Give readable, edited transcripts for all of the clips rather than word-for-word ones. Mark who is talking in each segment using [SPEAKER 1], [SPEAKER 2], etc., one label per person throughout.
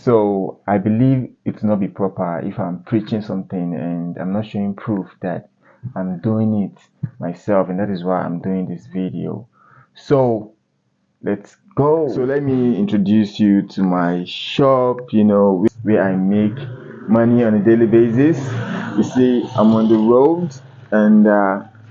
[SPEAKER 1] So I believe it will not be proper if I'm preaching something and I'm not showing proof that I'm doing it myself, and that is why I'm doing this video. So let's go. So let me introduce you to my shop, where I make money on a daily basis. You see, I'm on the road, and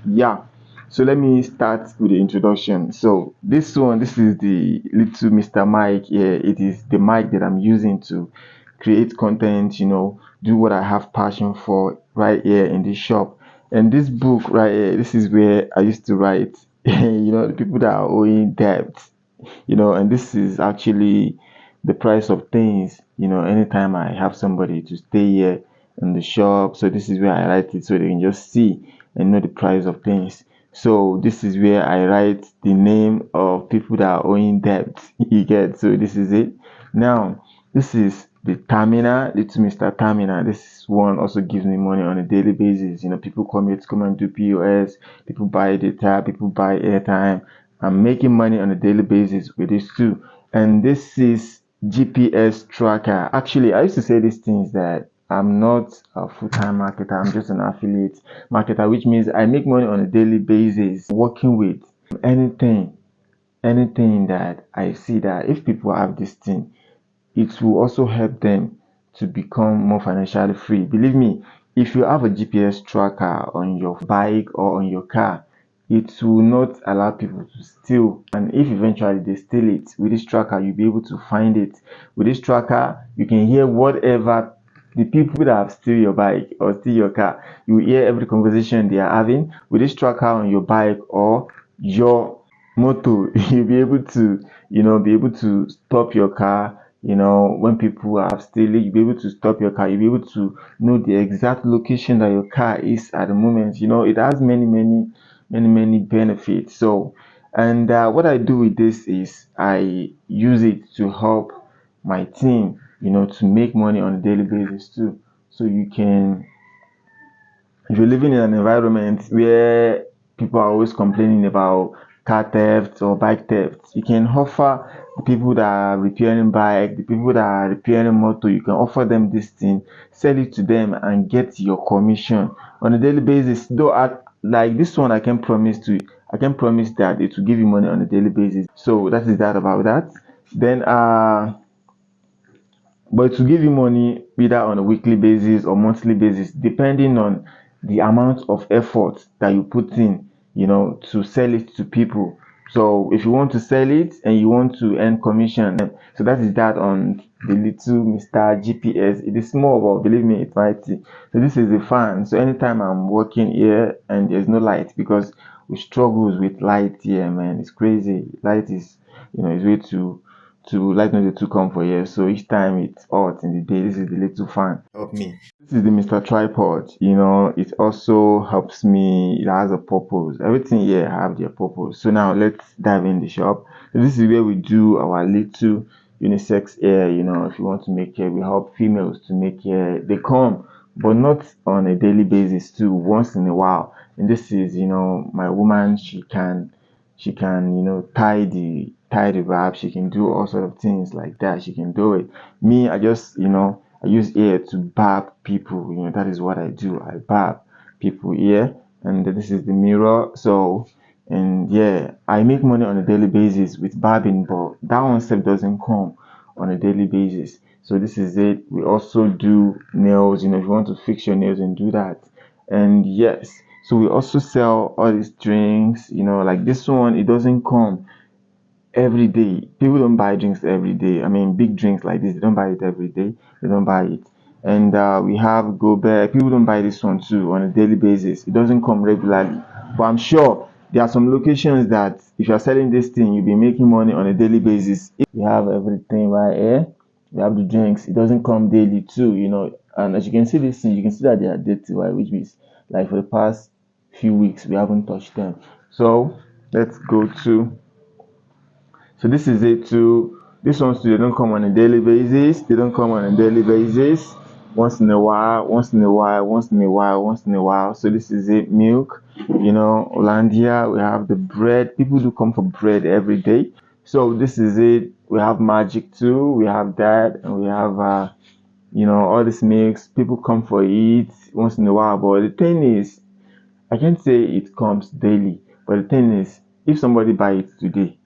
[SPEAKER 1] yeah. So let me start with the introduction. So this is the little Mr. Mic here. It is the mic that I'm using to create content, do what I have passion for right here in this shop. And this book right here, this is where I used to write, the people that are owing debt, and this is actually the price of things, anytime I have somebody to stay here in the shop. So this is where I write it so they can just see and know the price of things. So this is where I write the name of people that are owing debt. You get, so this is it. Now this is the terminal, little Mr. Terminal. This one also gives me money on a daily basis. People come here to come and do POS, people buy data, people buy airtime. I'm making money on a daily basis with this too. And this is GPS tracker. Actually, I used to say these things that I'm not a full-time marketer. I'm just an affiliate marketer, which means I make money on a daily basis working with anything, anything that I see that if people have this thing, it will also help them to become more financially free. Believe me, if you have a GPS tracker on your bike or on your car, it will not allow people to steal. And if eventually they steal it, with this tracker, you'll be able to find it. With this tracker, you can hear whatever the people that have steal your bike or steal your car. You will hear every conversation they are having. With this tracker on your bike or your motor, you'll be able to, stop your car. When people are stealing, you'll be able to stop your car. You'll be able to know the exact location that your car is at the moment. It has many benefits. So, and what I do with this is I use it to help my team, to make money on a daily basis too. So you can, if you're living in an environment where people are always complaining about car theft or bike theft, you can offer the people that are repairing bike, the people that are repairing motor, you can offer them this thing, sell it to them and get your commission on a daily basis. Though like this one, I can promise that it will give you money on a daily basis. So that is that about that. Then but to give you money either on a weekly basis or monthly basis, depending on the amount of effort that you put in, to sell it to people. So if you want to sell it and you want to earn commission, so that is that on the little Mr. GPS. It is small, but believe me, it's mighty. So this is the fan. So anytime I'm working here and there's no light, because we struggles with light here, man, it's crazy. Light is, is way to light not to come for here. So each time it's hot in the day, this is the little fan help me. This is the Mr. Tripod. It also helps me. It has a purpose. Everything here have their purpose. So now let's dive in the shop. So this is where we do our little unisex hair. If you want to make hair, we help females to make hair. They come, but not on a daily basis too, once in a while. And this is, my woman, she can tie the wrap. She can do all sort of things like that. She can do it. Me, I just, I use ear to barb people. That is what I do. I barb people ear. And this is the mirror. So, and yeah, I make money on a daily basis with barbing, but that one step doesn't come on a daily basis. So this is it. We also do nails. If you want to fix your nails and do that. And yes, so we also sell all these drinks, like this one, it doesn't come every day. People don't buy drinks every day. I mean, big drinks like this, they don't buy it every day. They don't buy it. And we have Go Back. People don't buy this one too on a daily basis. It doesn't come regularly. But I'm sure there are some locations that if you're selling this thing, you'll be making money on a daily basis. We have everything right here. We have the drinks. It doesn't come daily too, And as you can see this thing, you can see that they are dirty, right? Which means like for the past few weeks, we haven't touched them. So let's go to, so this is it too. This ones too, they don't come on a daily basis. They don't come on a daily basis. Once in a while, once in a while, once in a while, once in a while. So this is it. Milk, Hollandia. We have the bread. People do come for bread every day. So this is it. we have magic too. We have that, and we have all this mix. People come for it once in a while, but the thing is, I can't say it comes daily. But the thing is, if somebody buy it today,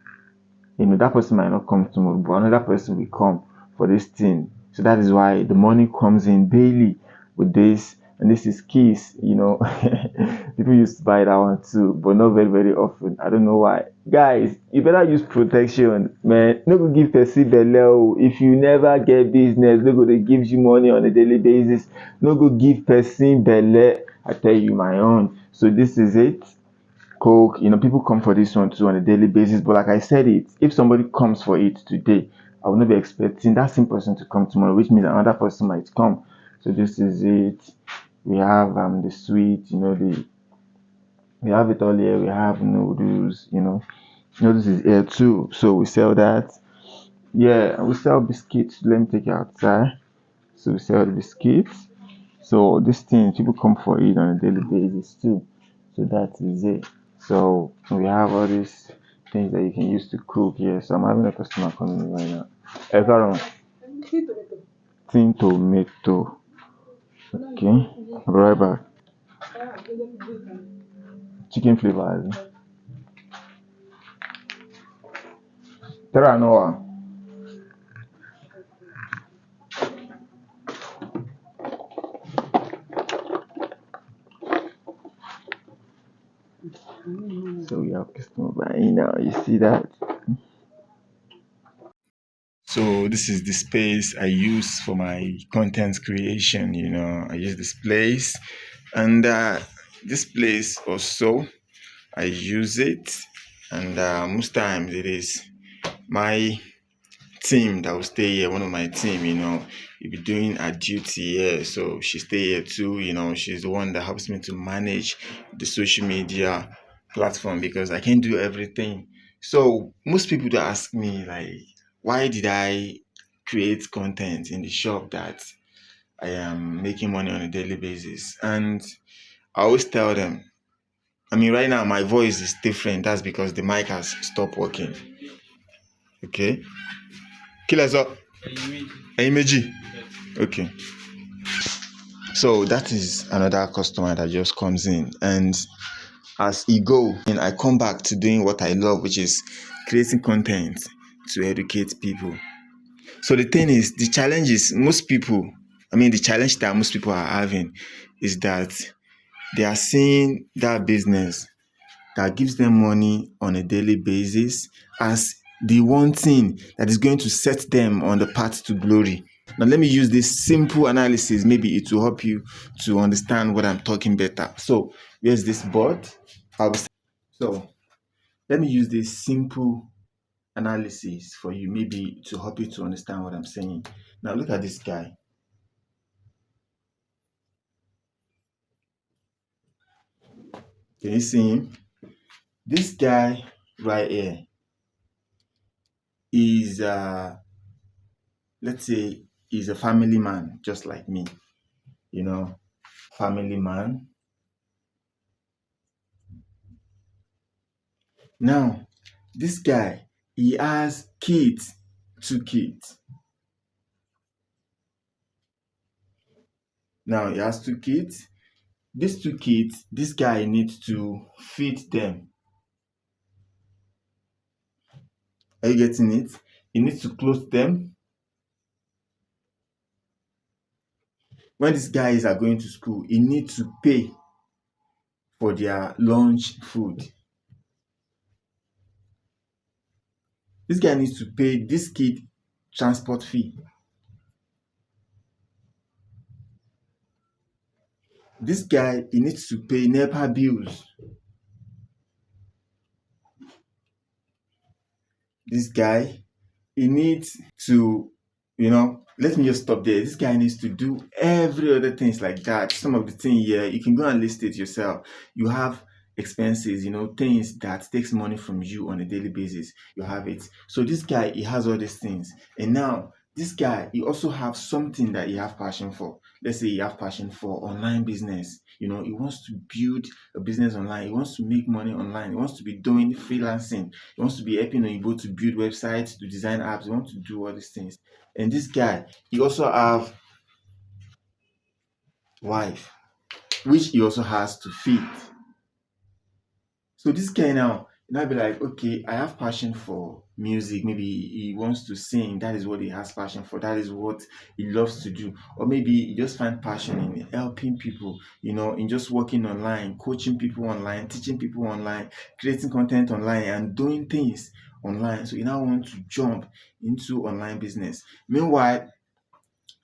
[SPEAKER 1] that person might not come tomorrow, but another person will come for this thing. So that is why the money comes in daily with this, and this is keys. People used to buy that one too, but not very, very often. I don't know why. Guys, you better use protection, man. No go give person belle. If you never get business, no go they gives you money on a daily basis. No go give person belle. I tell you my own. So this is it. Coke, people come for this one too on a daily basis. But like I said, if somebody comes for it today, I will not be expecting that same person to come tomorrow, which means another person might come. So this is it. We have the sweet, we have it all here. We have noodles, noodles is here too. So we sell that. Yeah, we sell biscuits. Let me take it outside. So we sell the biscuits. So this thing people come for it on a daily basis too. So that is it. So we have all these things that you can use to cook here. So I'm having a customer coming in right now. Everyone, tin tomato. Okay, I'll be right back. Chicken flavor. Tara Noah. So we have customer buying now. You see that? So this is the space I use for my content creation. I use this place, and this place also I use it, and most times it is my team that will stay here. One of my team, will be doing her duty here, so she stay here too. She's the one that helps me to manage the social media platform because I can't do everything. So most people that ask me like, why did I create content in the shop that I am making money on a daily basis? And I always tell them, I mean, right now my voice is different. That's because the mic has stopped working. Okay. Killers up. Imeji. Okay. So that is another customer that just comes in, and as he go, and I come back to doing what I love, which is creating content to educate people. So the thing is, the challenge that most people are having is that they are seeing that business that gives them money on a daily basis as the one thing that is going to set them on the path to glory. Now, let me use this simple analysis. Maybe it will help you to understand what I'm talking better. So, here's this board. So, let me use this simple analysis for you, maybe to help you to understand what I'm saying. Now, look at this guy. Can you see him? This guy right here is, let's say, he's a family man, just like me. Family man. Now, this guy, he has kids, 2 kids. Now, he has 2 kids. These 2 kids, this guy needs to feed them. Are you getting it? He needs to clothe them. When these guys are going to school, he needs to pay for their lunch food. This guy needs to pay this kid transport fee. This guy, he needs to pay NEPA bills. This guy, he needs to, let me just stop there. This guy needs to do every other things like that. Some of the things here, you can go and list it yourself. You have expenses, things that takes money from you on a daily basis. You have it. So this guy, he has all these things. And now this guy, he also have something that he have passion for. Let's say he have passion for online business. He wants to build a business online. He wants to make money online. He wants to be doing freelancing. He wants to be helping people to build websites, to design apps. He wants to do all these things. And this guy, he also have wife, which he also has to feed. So this guy now, be like, okay, I have passion for music. Maybe he wants to sing. That is what he has passion for. That is what he loves to do. Or maybe he just find passion in helping people, in just working online, coaching people online, teaching people online, creating content online, and doing things online. So he now wants to jump into online business. Meanwhile,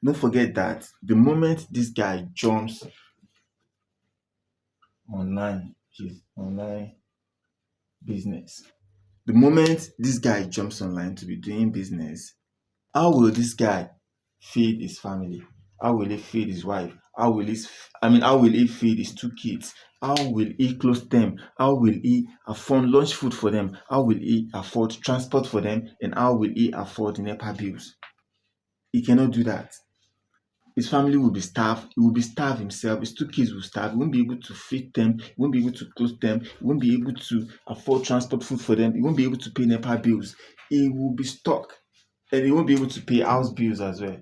[SPEAKER 1] don't forget that the moment this guy jumps online, his online business. The moment this guy jumps online to be doing business, how will this guy feed his family? How will he feed his wife? How will he feed his two kids? How will he clothe them? How will he afford lunch food for them? How will he afford transport for them? And how will he afford NEPA bills? He cannot do that. His family will be starved. He will be starved himself. His two kids will starve. He won't be able to feed them. He won't be able to clothe them. He won't be able to afford transport food for them. He won't be able to pay NEPA bills. He will be stuck. And he won't be able to pay house bills as well.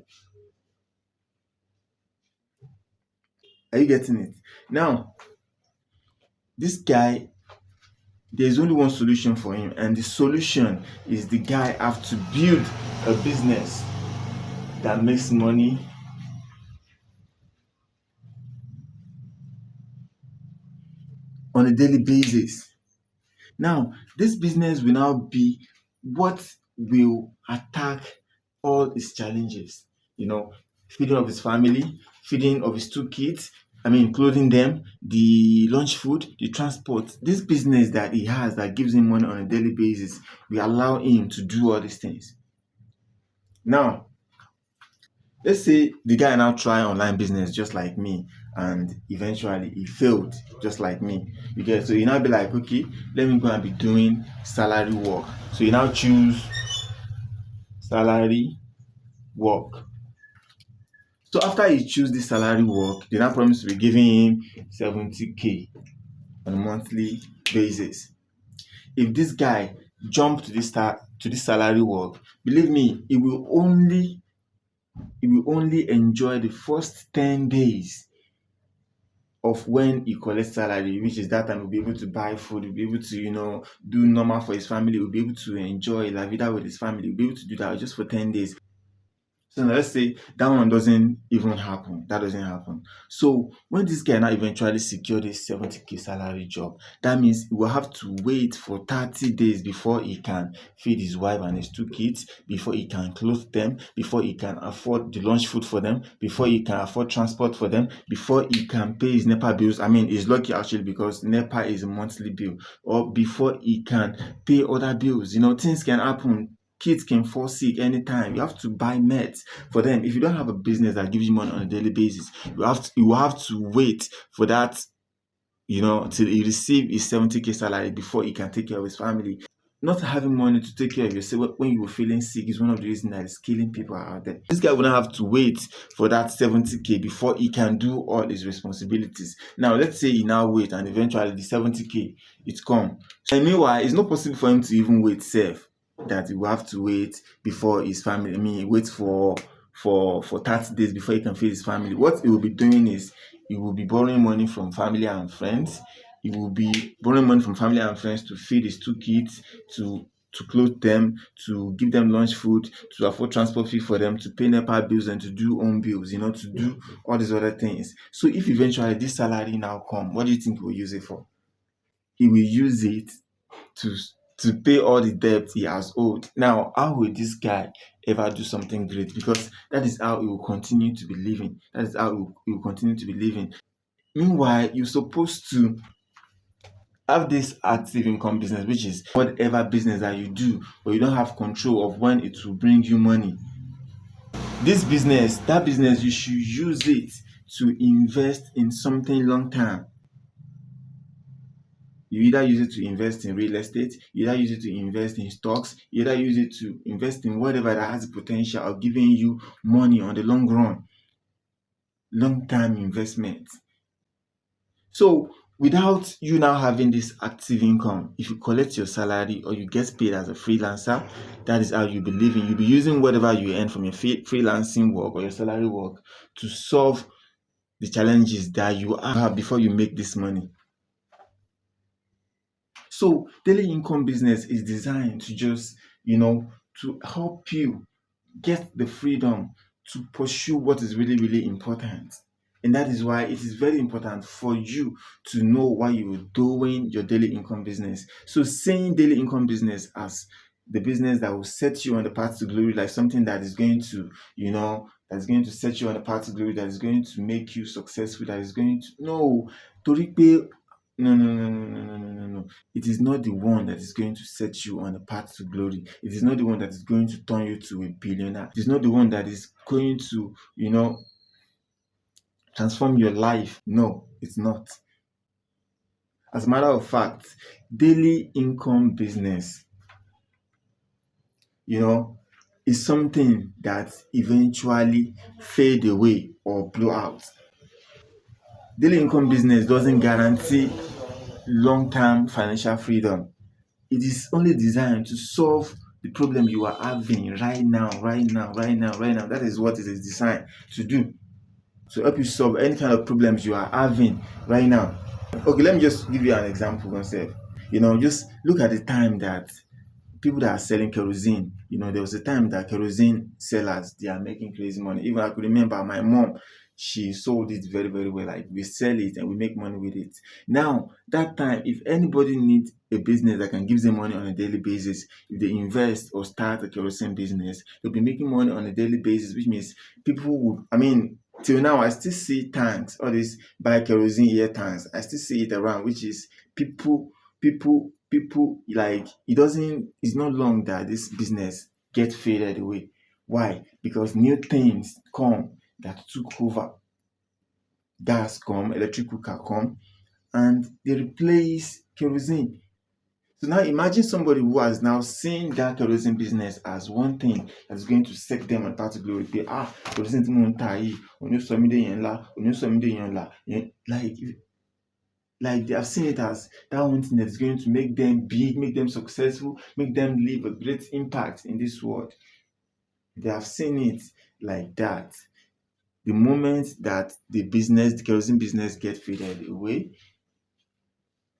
[SPEAKER 1] Are you getting it? Now, this guy, there's only one solution for him. And the solution is the guy have to build a business that makes money on a daily basis. Now, this business will now be what will attack all his challenges. Feeding of his family, feeding of his two kids, clothing them, the lunch food, the transport. This business that he has that gives him money on a daily basis will allow him to do all these things. Now, let's say the guy now try online business just like me, and eventually he failed just like me. So you now be like, okay, let me go and be doing salary work. So you now choose salary work. So after he choose this salary work, they now promise to be giving him 70K on a monthly basis. If this guy jump to this salary work, believe me, he will only enjoy the first 10 days of when he collects salary, which is that time he'll be able to buy food, he'll be able to, do normal for his family, he'll be able to enjoy la vida with his family, he'll be able to do that just for 10 days. So now let's say that one doesn't even happen. That doesn't happen. So when this guy now eventually secure this 70K salary job, that means he will have to wait for 30 days before he can feed his wife and his two kids, before he can clothe them, before he can afford the lunch food for them, before he can afford transport for them, before he can pay his NEPA bills. He's lucky actually because NEPA is a monthly bill. Or before he can pay other bills. Things can happen. Kids can fall sick anytime. You have to buy meds for them. If you don't have a business that gives you money on a daily basis, you will have to wait for that, till he receive his 70K salary before he can take care of his family. Not having money to take care of yourself when you were feeling sick is one of the reasons that is killing people out there. This guy will not have to wait for that 70K before he can do all his responsibilities. Now, let's say he now wait and eventually the 70K, it's come. And meanwhile, it's not possible for him to even wait safe. That he will have to wait before his family, wait for 30 days before he can feed his family. What he will be doing is he will be borrowing money from family and friends. He will be borrowing money from family and friends to feed his two kids, to clothe them, to give them lunch food, to afford transport fee for them, to pay NEPA bills and to do home bills, to do all these other things. So if eventually this salary now come, what do you think he will use it for? He will use it to pay all the debt he has owed. Now, how will this guy ever do something great? Because that is how he will continue to be living. That is how he will continue to be living. Meanwhile, you're supposed to have this active income business, which is whatever business that you do, but you don't have control of when it will bring you money. That business, you should use it to invest in something long term. You either use it to invest in real estate, you either use it to invest in stocks, you either use it to invest in whatever that has the potential of giving you money on the long run, long-term investment. So without you now having this active income, if you collect your salary or you get paid as a freelancer, that is how you'll be living. You'll be using whatever you earn from your freelancing work or your salary work to solve the challenges that you have before you make this money. So daily income business is designed to just, to help you get the freedom to pursue what is really, really important. And that is why it is very important for you to know why you're doing your daily income business. So seeing daily income business as the business that will set you on the path to glory, like something that is going to, that's going to set you on the path to glory, that is going to make you successful, that is going to, no. It is not the one that is going to set you on the path to glory. It is not the one that is going to turn you to a billionaire. It is not the one that is going to, transform your life. No, it's not. As a matter of fact, daily income business, is something that eventually fade away or blow out. Daily income business doesn't guarantee long-term financial freedom. It is only designed to solve the problem you are having right now. That is what it is designed to do. To help you solve any kind of problems you are having right now. Okay, let me just give you an example myself. Just look at the time that people that are selling kerosene, there was a time that kerosene sellers, they are making crazy money. Even I could remember my mom, she sold it very, very well. Like, we sell it and we make money with it. Now, that time, if anybody needs a business that can give them money on a daily basis, if they invest or start a kerosene business, they'll be making money on a daily basis, which means people would, till now, I still see tanks, all these buy kerosene air tanks. I still see it around, which is people like, it's not long that this business gets faded away. Why? Because new things come that took over. Gas come, electric cooker come, and they replace kerosene. So now imagine somebody who has now seen that kerosene business as one thing that is going to set them on path to glory. Kerosene tí mò ń tà yìí, òní ó sọ mí d'éèyàn ńlá, òní ó sọ mí d'éèyàn ńlá. Like they have seen it as that one thing that is going to make them big, make them successful, make them leave a great impact in this world. They have seen it like that. The moment that the kerosene business gets faded away,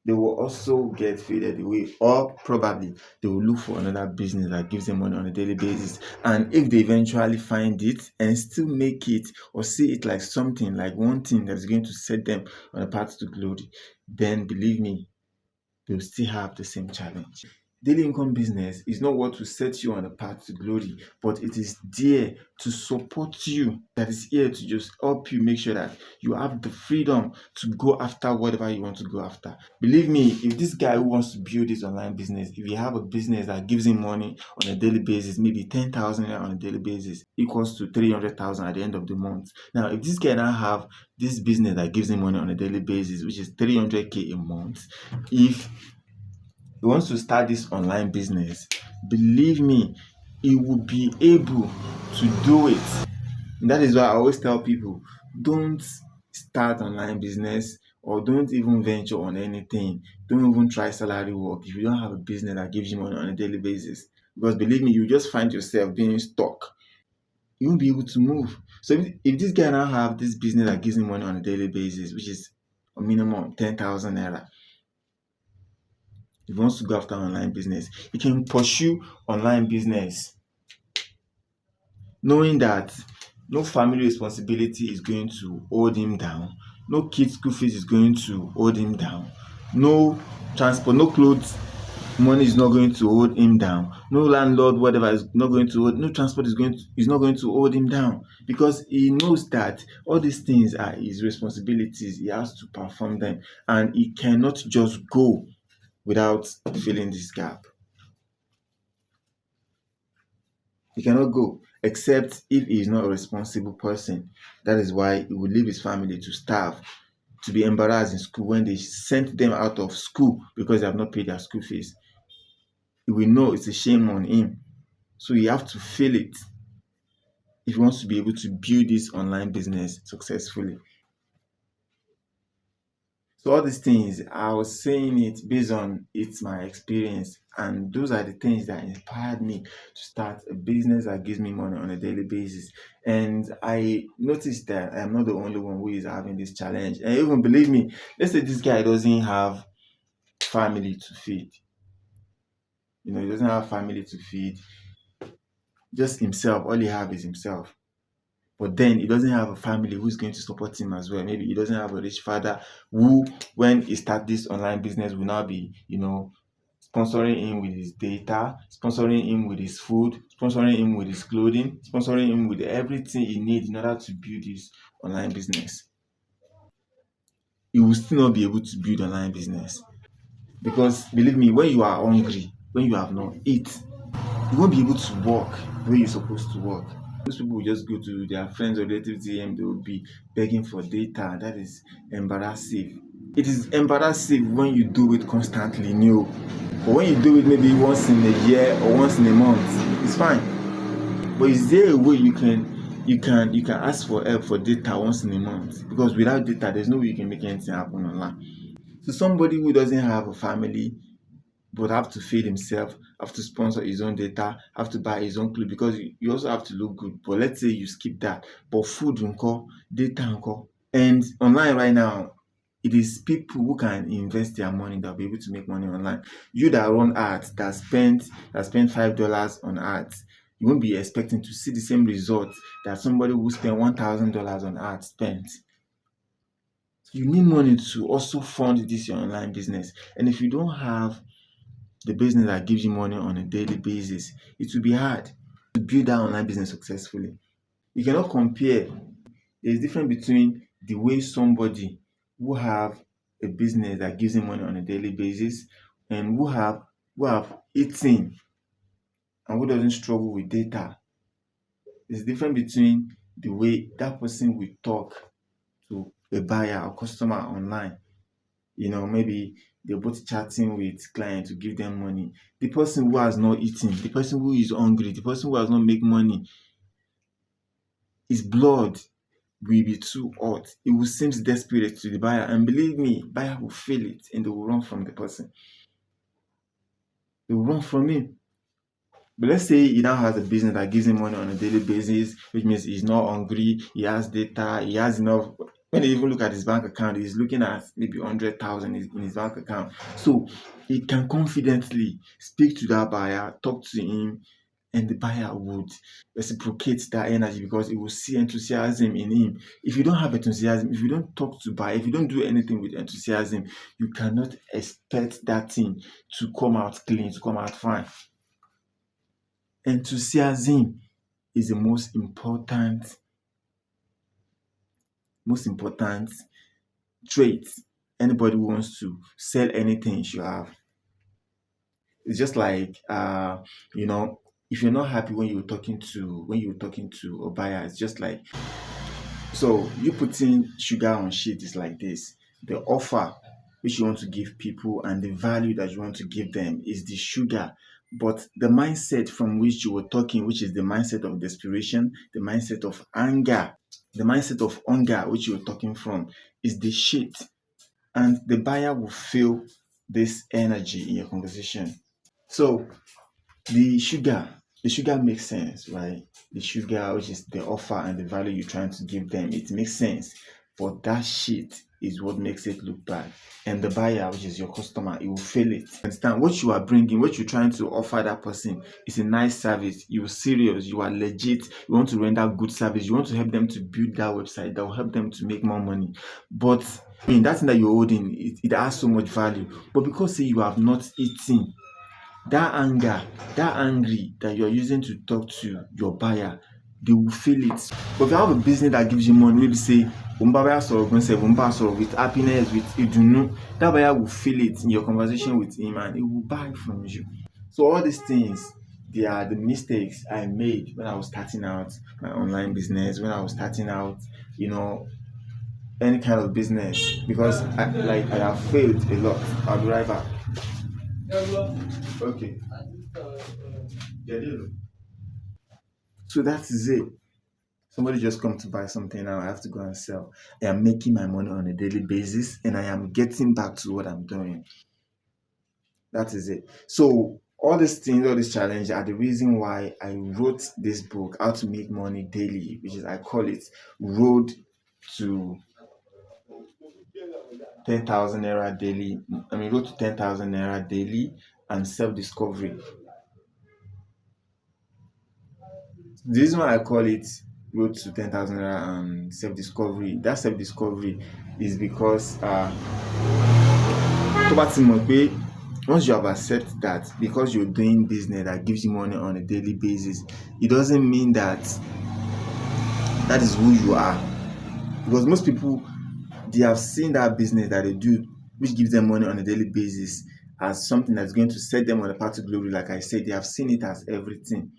[SPEAKER 1] they will also get faded away, or probably they will look for another business that gives them money on a daily basis. And if they eventually find it and still make it or see it like something, like one thing that is going to set them on a path to glory, then believe me, they'll still have the same challenge. Daily income business is not what will set you on a path to glory, but it is there to support you, that is here to just help you make sure that you have the freedom to go after whatever you want to go after. Believe me, if this guy who wants to build his online business, if you have a business that gives him money on a daily basis, maybe 10,000 on a daily basis equals to 300,000 at the end of the month. Now, if this guy now have this business that gives him money on a daily basis, which is 300k a month, if he wants to start this online business, believe me, he will be able to do it. And that is why I always tell people, don't start online business or don't even venture on anything. Don't even try salary work if you don't have a business that gives you money on a daily basis. Because believe me, you just find yourself being stuck. You won't be able to move. So if this guy now have this business that gives him money on a daily basis, which is a minimum 10,000 naira, if he wants to go after online business, he can pursue online business, knowing that no family responsibility is going to hold him down, no kids' school fees is going to hold him down, no transport, no clothes money is not going to hold him down, no landlord, whatever, is not going to hold, no transport is not going to hold him down, because he knows that all these things are his responsibilities. He has to perform them, and he cannot just go without filling this gap. He cannot go except if he is not a responsible person. That is why he will leave his family to starve. to be embarrassed in school when they sent them out of school because they have not paid their school fees. He will know it's a shame on him. So you have to feel it if he wants to be able to build this online business successfully. So all these things, I was saying it based on it's my experience, and those are the things that inspired me to start a business that gives me money on a daily basis. And I noticed that I'm not the only one who is having this challenge. And even believe me, let's say this guy doesn't have family to feed. He doesn't have family to feed, just himself. All he have is himself. But then he doesn't have a family who's going to support him as well. Maybe he doesn't have a rich father who, when he start this online business, will now be, sponsoring him with his data, sponsoring him with his food, sponsoring him with his clothing, sponsoring him with everything he needs in order to build his online business. He will still not be able to build online business. Because believe me, when you are hungry, when you have not eat, you won't be able to work the way you're supposed to work. Those people will just go to their friends or relatives DM, they will be begging for data. That is embarrassing. It is embarrassing when you do it constantly, new. But when you do it maybe once in a year or once in a month, it's fine. But is there a way you can ask for help for data once in a month? Because without data, there's no way you can make anything happen online. So somebody who doesn't have a family but have to feed himself, have to sponsor his own data, have to buy his own clothes, because you also have to look good. But let's say you skip that. But food unko, data unko. And online right now, it is people who can invest their money that will be able to make money online. You that run ads, that spend $5 on ads, you won't be expecting to see the same result that somebody who spent $1,000 on ads spent. So you need money to also fund this your online business. And if you don't have the business that gives you money on a daily basis, it will be hard to build that online business successfully. You cannot compare. There's a difference between the way somebody who have a business that gives him money on a daily basis and who have eaten and who doesn't struggle with data. There's a difference between the way that person will talk to a buyer or customer online. Maybe they're both chatting with clients to give them money. The person who has not eaten, the person who is hungry, the person who has not made money, his blood will be too hot. It will seem desperate to the buyer. And believe me, buyer will feel it and they will run from the person. They will run from him. But let's say he now has a business that gives him money on a daily basis, which means he's not hungry, he has data, he has enough. When you even look at his bank account, he's looking at maybe 100,000 in his bank account. So he can confidently speak to that buyer, talk to him, and the buyer would reciprocate that energy because he will see enthusiasm in him. If you don't have enthusiasm, if you don't talk to buyer, if you don't do anything with enthusiasm, you cannot expect that thing to come out clean, to come out fine. Enthusiasm is the most important trait anybody who wants to sell anything should have. It's just like if you're not happy when you're talking to a buyer, it's just like, so you putting sugar on shit is like this. The offer which you want to give people and the value that you want to give them is the sugar. But the mindset from which you were talking, which is the mindset of desperation, the mindset of anger, the mindset of hunger, which you were talking from, is the shit. And the buyer will feel this energy in your conversation. So the sugar makes sense, right? The sugar, which is the offer and the value you're trying to give them, it makes sense. But that shit is what makes it look bad. And the buyer, which is your customer, it will feel it. Understand what you are bringing, what you're trying to offer that person is a nice service. You're serious, you are legit, you want to render good service, you want to help them to build that website that will help them to make more money. But that thing that you're holding, it has so much value. But because you have not eaten, that angry that you're using to talk to your buyer, they will feel it. But if you have a business that gives you money, maybe say with happiness, with idunu, that buyer will feel it in your conversation with him and he will buy from you. So all these things, they are the mistakes I made when I was starting out my online business, when I was starting out, any kind of business because I have failed a lot. I'll be right back. Okay. So that is it. Somebody just come to buy something now. I have to go and sell. I am making my money on a daily basis and I am getting back to what I'm doing. That is it. So all these things, all these challenges are the reason why I wrote this book, How to Make Money Daily, which is I call it Road to 10,000 naira daily. Road to 10,000 naira daily and self-discovery. The reason why I call it Road to 10,000 naira and self-discovery, that self-discovery is because once you have accepted that because you're doing business that gives you money on a daily basis, it doesn't mean that is who you are. Because most people, they have seen that business that they do, which gives them money on a daily basis, as something that's going to set them on a path to glory. Like I said, they have seen it as everything.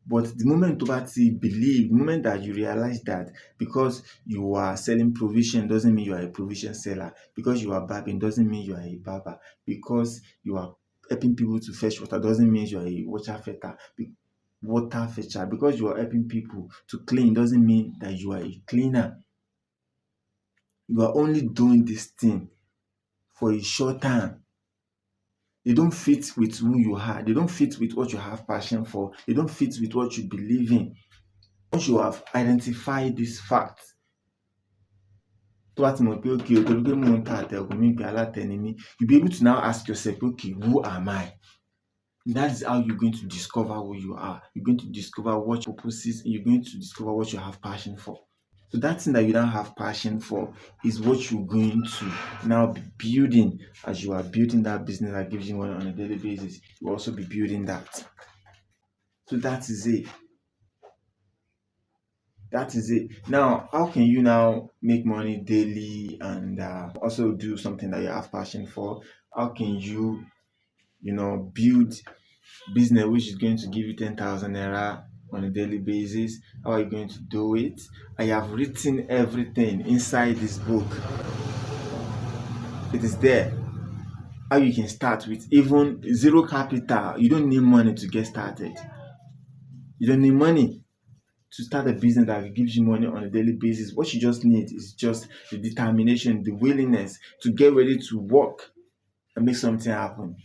[SPEAKER 1] But the moment the moment that you realize that because you are selling provision doesn't mean you are a provision seller. Because you are barbing doesn't mean you are a barber. Because you are helping people to fetch water doesn't mean you are a water fetcher. Because you are helping people to clean doesn't mean that you are a cleaner. You are only doing this thing for a short time. They don't fit with who you are. They don't fit with what you have passion for. They don't fit with what you believe in. Once you have identified this fact, you'll be able to now ask yourself, okay, who am I? That is how you're going to discover who you are. You're going to discover what your purpose is. You're going to discover what you have passion for. So that thing that you don't have passion for is what you're going to now be building. As you are building that business that gives you money on a daily basis, you will also be building that. So that is it. That is it. Now, how can you now make money daily and also do something that you have passion for? How can you, build business which is going to give you 10,000 naira on a daily basis? How are you going to do it? I have written everything inside this book. It is there. How you can start with even zero capital. You don't need money to get started. You don't need money to start a business that gives you money on a daily basis. What you just need is just the determination, the willingness to get ready to work and make something happen.